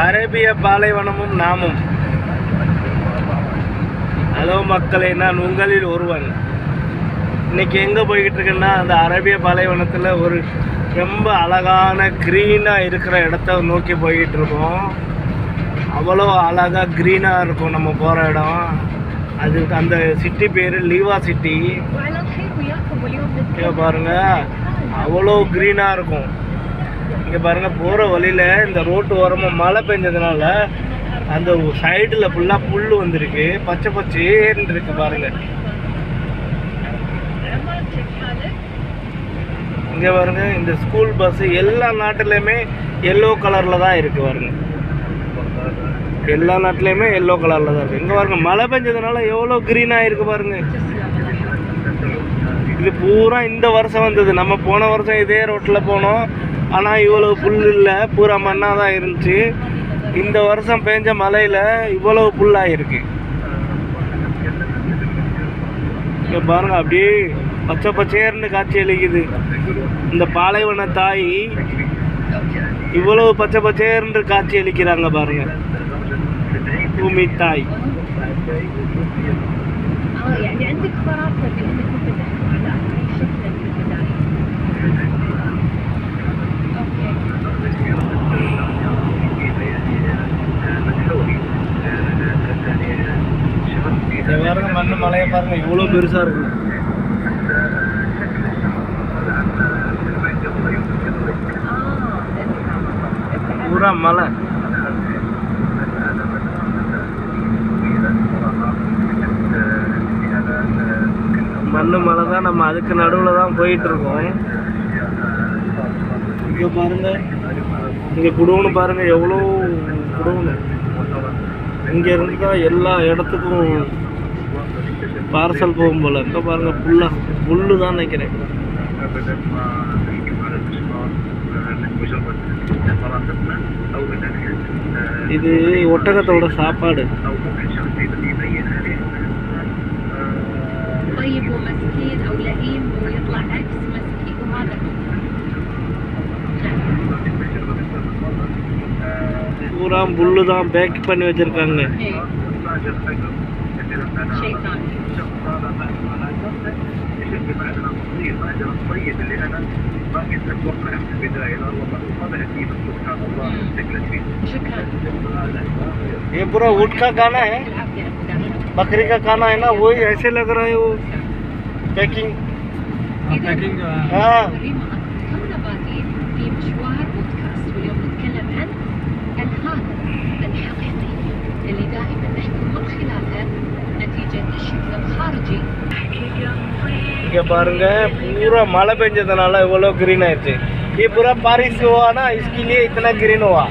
அரேபிய பாலைவனமும் நாமும். ஹலோ மக்களே, நான் உங்களில் ஒருவன். இன்னைக்கு எங்கே போய்கிட்டு இருக்கேன்னா, அந்த அரேபிய பாலைவனத்தில் ஒரு ரொம்ப அழகான க்ரீனாக இருக்கிற இடத்த நோக்கி போய்கிட்டு இருக்கோம். அவ்வளோ அழகாக க்ரீனாக இருக்கும் நம்ம போகிற இடம். அது அந்த சிட்டி பேர் லீவா சிட்டி. இங்கே பாருங்கள், அவ்வளோ க்ரீனாக இருக்கும். இங்கே பாருங்கள், போகிற வழியில் இந்த ரோட்டு ஓரமாக மழை பெஞ்சதுனால அந்த சைடில் ஃபுல்லாக புல் வந்திருக்கு, பச்சை பச்சேன்னு இருக்கு பாருங்கள். இங்கே பாருங்க, இந்த ஸ்கூல் பஸ்ஸு எல்லா நாட்டிலையுமே எல்லோ கலரில் தான் இருக்குது பாருங்க. எல்லா நாட்டிலையுமே எல்லோ கலரில் தான் இருக்குது. இங்கே பாருங்க, மழை பெஞ்சதுனால எவ்வளோ க்ரீனாக இருக்குது பாருங்க. இது பூரா இந்த வருஷம் வந்தது. நம்ம போன வருஷம் இதே ரோட்டில் போனோம், ஆனால் இவ்வளோ புல் இல்லை, பூரா மண்ணாக தான் இருந்துச்சு. இந்த வருஷம் பெஞ்ச மழையில் இவ்வளவு புல்லாகிருக்கு. இங்கே பாருங்க, அப்படியே பச்சை பச்சையர்னு காட்சி அளிக்குது. இந்த பாலைவன தாய் இவ்வளவு பச்சை பச்சையர்ன்று காட்சி அளிக்கிறாங்க பாருங்க, பூமி தாய். பாருங்க, மண்ணு மலையை பாருங்க, இவ்வளோ பெருசா இருக்கு. பூரா மலை. மண்ணு மலை தான். நம்ம அதுக்கு நடுவில் தான் போயிட்டு இருக்கோம். இங்கே பாருங்க, இங்கே குடோன்னு பாருங்க, எவ்வளோ குடோன்னு. இங்கே இருந்து தான் எல்லா இடத்துக்கும் பார்சல் போகும் போல. இங்கே பாருங்க, புல்லு தான் நினைக்கிறேன். இது ஒட்டகத்தோட சாப்பாடு. பூரா புல்லு தான் பேக் பண்ணி வச்சிருக்காங்க. ये पूरा ऊँट का खाना है, बकरी का खाना है ना, वही ऐसे लग रहा है वो पैकिंग। हाँ, இங்கே பாருங்க, पूरा மழை பெஞ்சதுனால இவ்வளோ ग्रीन ஆயிடுச்சு. ये पूरा बारिश हुआ ना, इसके लिए इतना ग्रीन हुआ.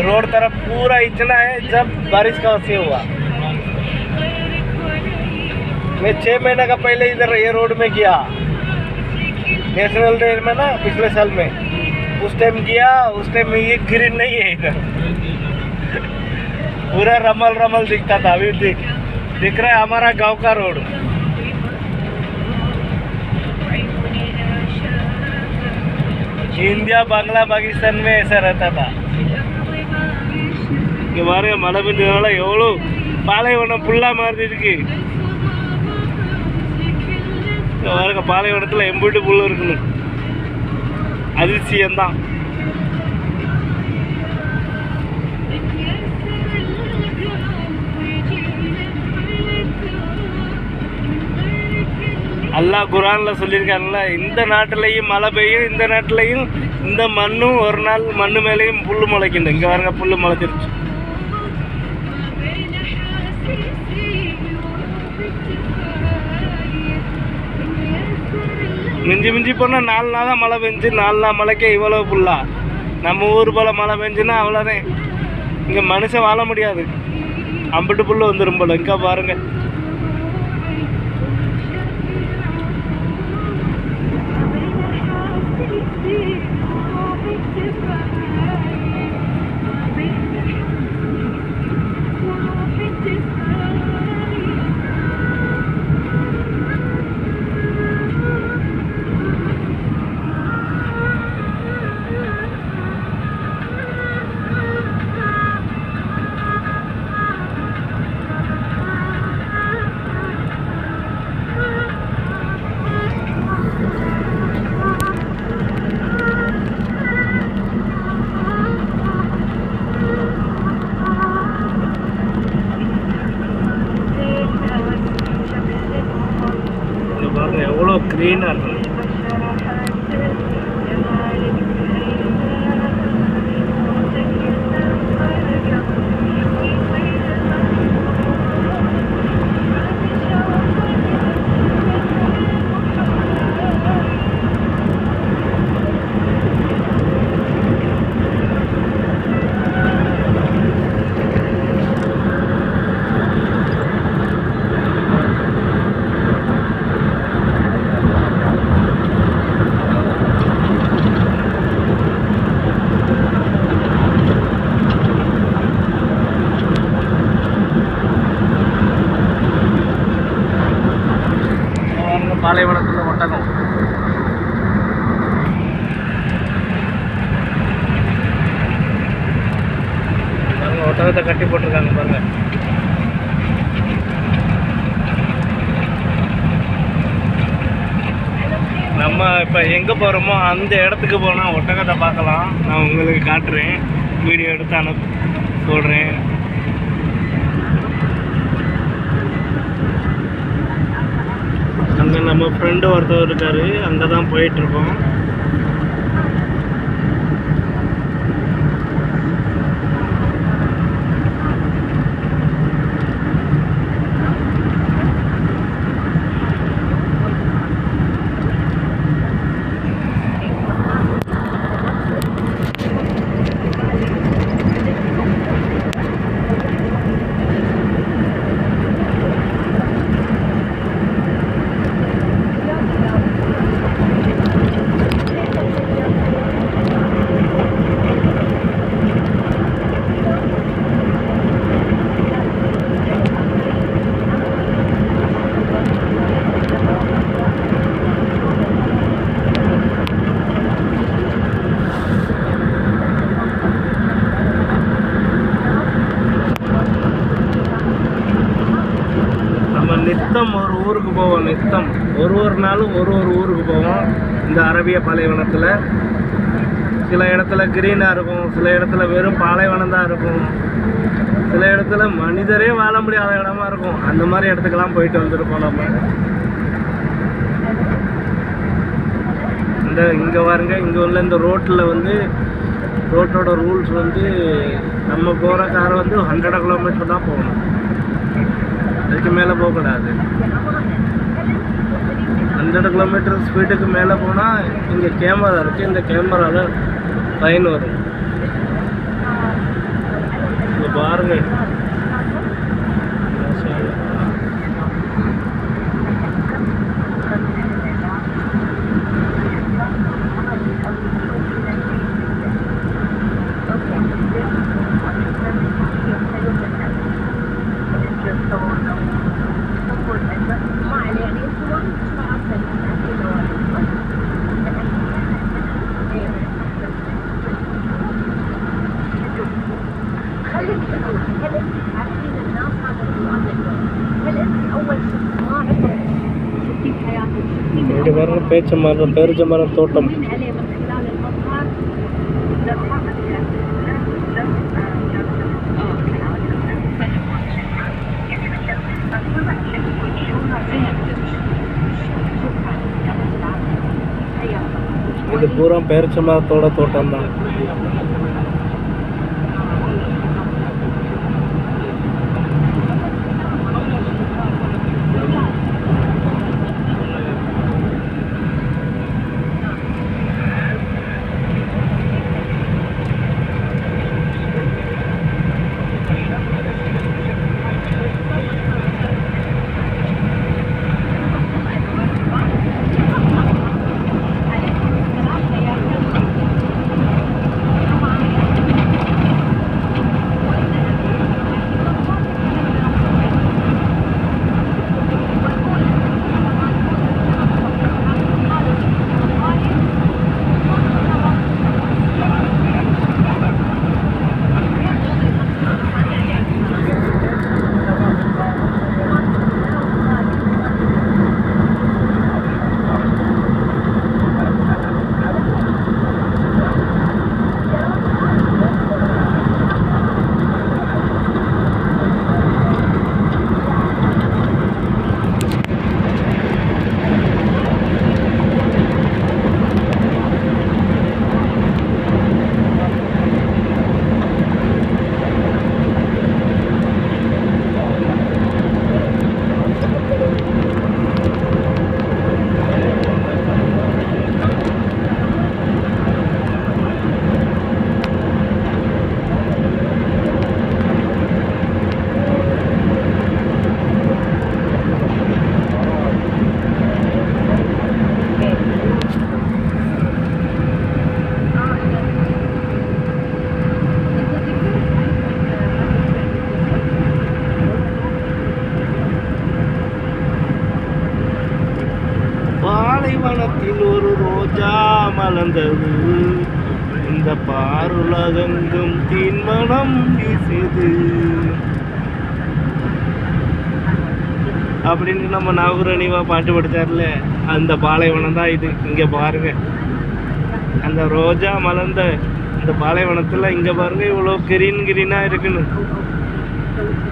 रोड तरफ पूरा इतना है जब बारिश का वजह हुआ. मैं 6 महीने का पहले इधर ये रोड में किया, नेशनल डे में ना, पिछले साल में. उस टाइम किया, उस टाइम ये ग्रीन नहीं है इधर. पूरा रमल रमल दिखता था. अभी दिख रहा है हमारा गांव का रोड. इंडिया बांग्ला पाकिस्तान में ऐसा रहता था. இங்கே பாருங்க, மழை பெஞ்சதுனால எவ்வளோ பாலைவனம் ஃபுல்லாக மாறி இருக்கு. இங்கே பாருங்க, பாலைவனத்தில் எம்பூட்டு புல் இருக்குன்னு அதிசயம்தான். அல்லாஹ் குர்ஆன்ல சொல்லியிருக்காங்கல்ல, இந்த நாட்டிலையும் மழை பெய்யும், இந்த நாட்டிலையும் இந்த மண்ணும் ஒரு நாள் மண்ணு மேலேயும் புல்லு முளைக்கணும். இங்கே பாருங்க, புல்லு முளைச்சிருச்சு. மிஞ்சி மிஞ்சி போனால் 4 நாள் தான் மழை பெஞ்சு, 4 நாள் மழைக்கே இவ்வளோ புல்லா. நம்ம ஊர் போல் மழை பெஞ்சுன்னா அவ்வளோதான், இங்கே மனுஷன் வாழ முடியாது. அம்பிட்டு புல்லு வந்துடும் போல. இங்கே பாருங்க, ஒட்டகத்தை கட்டி போட்டிருக்காங்க பாருங்க. நம்ம இப்போ எங்கே போகிறோமோ அந்த இடத்துக்கு போனால் ஒட்டகத்தை பார்க்கலாம். நான் உங்களுக்கு காட்டுறேன், வீடியோ எடுத்து போடுறேன். அங்கே நம்ம ஃப்ரெண்டு ஒருத்தவர் இருக்கார், அங்கே தான் போயிட்டுருக்கோம். நித்தம் ஒரு ஊருக்கு போவோம். நித்தம் ஒரு நாளும் ஒரு ஊருக்கு போவோம். இந்த அரபிய பாலைவனத்தில் சில இடத்துல கிரீனாக இருக்கும், சில இடத்துல வெறும் பாலைவனம் தான் இருக்கும், சில இடத்துல மனிதரே வாழ முடியாத இடமா இருக்கும். அந்த மாதிரி இடத்துக்கெல்லாம் போயிட்டு வந்துருப்போம் நம்ம. இங்கே பாருங்க, இங்கே உள்ள இந்த ரோட்டில் வந்து ரோட்டோட ரூல்ஸ் வந்து நம்ம போகிற கார் வந்து 100 கிலோமீட்டர் தான் போகணும், அதுக்கு மேலே போகக்கூடாது. 100 கிலோமீட்டர் ஸ்பீடுக்கு மேலே போனால் இங்கே கேமரா இருக்குது, இந்த கேமராவில் ஃபைன் வரும். இங்கே பாருங்கள், இங்கே பாருங்க, பேரிச்சம்பரம் தோட்டம். இது பூரா பேரிச்சம்பரத்தோட தோட்டம் தான். பாலைவனத்தில் ஒரு ரோஜா மலர்ந்தது, இந்த பாருலகெங்கும் தீன்மனம் வாசம் வீசுது அப்படின்னு நம்ம நாகூரணிவா பாட்டு படித்தார்ல, அந்த பாலைவனம் தான் இது. இங்கே பாருங்க, அந்த ரோஜா மலர்ந்த இந்த பாலைவனத்தில் இங்கே பாருங்க இவ்வளோ கிரீனாக இருக்குன்னு.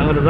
அவர் தான்